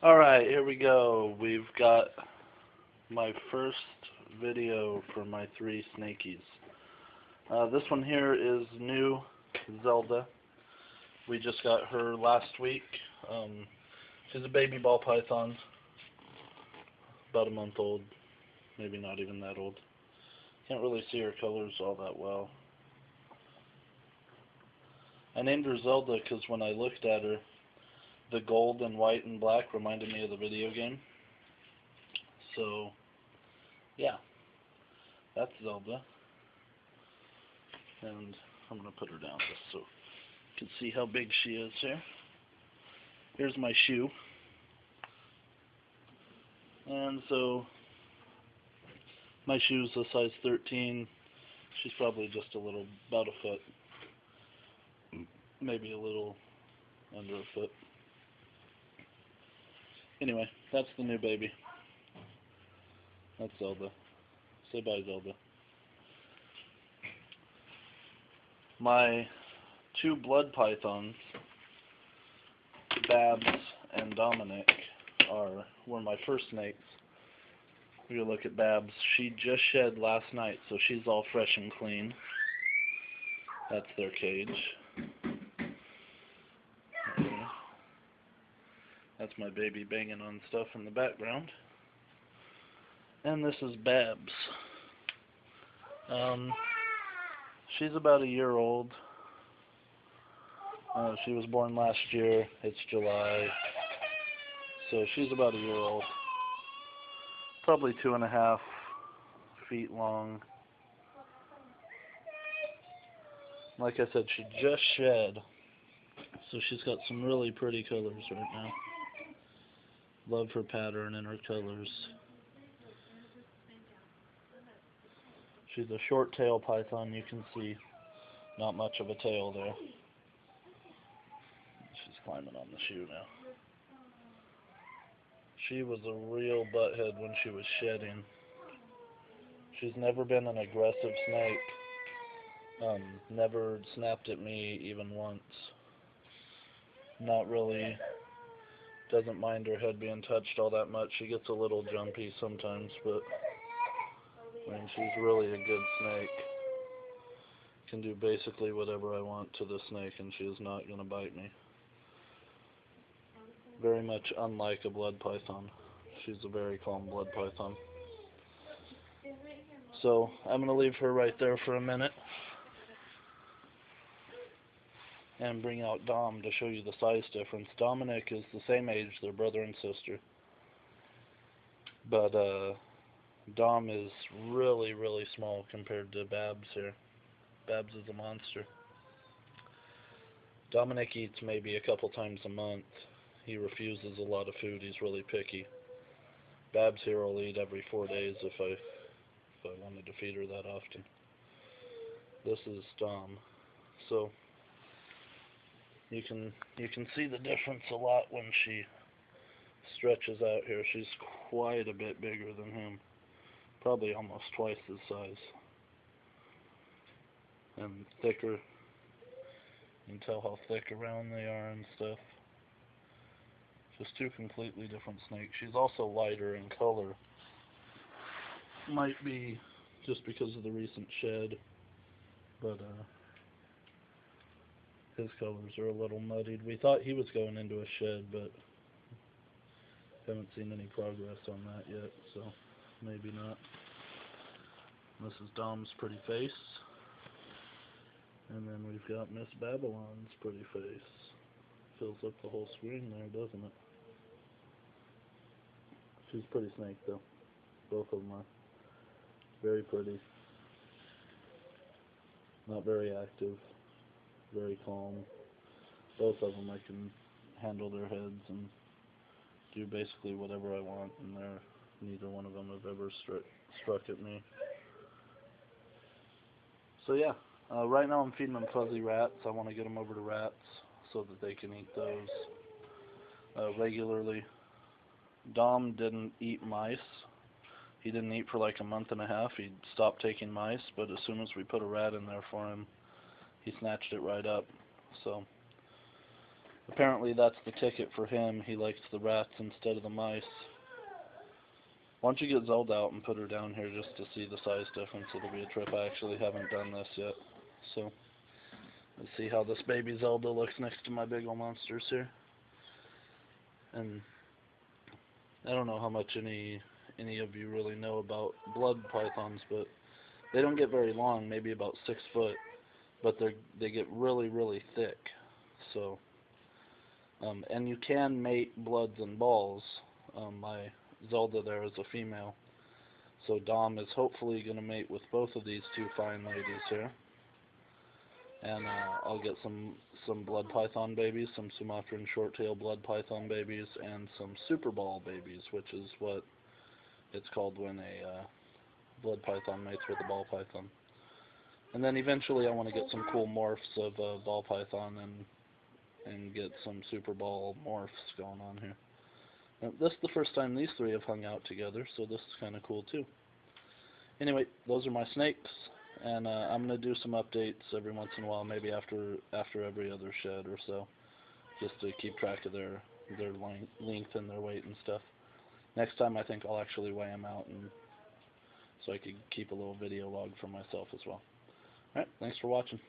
Alright, here we go. We've got my first video for my 3 snakies. This one here is new, Zelda. We just got her last week. She's a baby ball python, about a month old, maybe not even that old. Can't really see her colors all that well. I named her Zelda because when I looked at her, the gold and white and black reminded me of the video game. So, yeah, that's Zelda. And I'm going to put her down just so you can see how big she is here. Here's my shoe. And so, my shoe's a size 13. She's probably just a little, about a foot. Maybe a little under a foot. Anyway, that's the new baby. That's Zelda. Say bye, Zelda. My 2 blood pythons, Babs and Dominik, were my first snakes. We're going to look at Babs. She just shed last night, so she's all fresh and clean. That's their cage. That's my baby banging on stuff in the background. And this is Babs. She's about a year old. She was born last year. It's July. So she's about a year old. Probably 2.5 feet long. Like I said, she just shed. So she's got some really pretty colors right now. Love her pattern and her colors. She's a short tail python, you can see. Not much of a tail there. She's climbing on the shoe now. She was a real butthead when she was shedding. She's never been an aggressive snake. Never snapped at me even once. Not really. Doesn't mind her head being touched all that much. She gets a little jumpy sometimes, but I mean, she's really a good snake. Can do basically whatever I want to the snake, and she is not going to bite me. Very much unlike a blood python. She's a very calm blood python. So I'm going to leave her right there for a minute and bring out Dom to show you the size difference. Dominik is the same age, they're brother and sister. But Dom is really, really small compared to Babs here. Babs is a monster. Dominik eats maybe a couple times a month. He refuses a lot of food, he's really picky. Babs here will eat every 4 days if I wanted to feed her that often. This is Dom. So you can see the difference a lot when she stretches out here. She's quite a bit bigger than him. Probably almost twice his size. And thicker. You can tell how thick around they are and stuff. Just 2 completely different snakes. She's also lighter in color. Might be just because of the recent shed. But his colors are a little muddied. We thought he was going into a shed, but haven't seen any progress on that yet, so maybe not. This is Dom's pretty face. And then we've got Miss Babylon's pretty face. Fills up the whole screen there, doesn't it? She's a pretty snake, though. Both of them are very pretty. Not very active. Very calm. Both of them I can handle their heads and do basically whatever I want, and neither one of them have ever struck at me. So yeah, right now I'm feeding them fuzzy rats. I want to get them over to rats so that they can eat those regularly. Dom didn't eat mice. He didn't eat for like a month and a half. He stopped taking mice, but as soon as we put a rat in there for him, he snatched it right up. So Apparently that's the ticket for him. He likes the rats instead of the mice. Why don't you get Zelda out and put her down here just to see the size difference? It'll be a trip. I actually haven't done this yet. So, let's see how this baby Zelda looks next to my big ol' monsters here. And I don't know how much any of you really know about blood pythons, but they don't get very long, maybe about 6 foot, but they get really, really thick. So, and you can mate bloods and balls. My Zelda there is a female, so Dom is hopefully going to mate with both of these two fine ladies here. And I'll get some blood python babies, some Sumatran Short Tailed blood python babies, and some super ball babies, which is what it's called when a blood python mates with a ball python. And then eventually I want to get some cool morphs of ball python and get some super ball morphs going on here. This is the first time these three have hung out together, so this is kind of cool too. Anyway, those are my snakes, and I'm going to do some updates every once in a while, maybe after every other shed or so, just to keep track of their length and their weight and stuff. Next time I think I'll actually weigh them out, and so I can keep a little video log for myself as well. Alright, thanks for watching.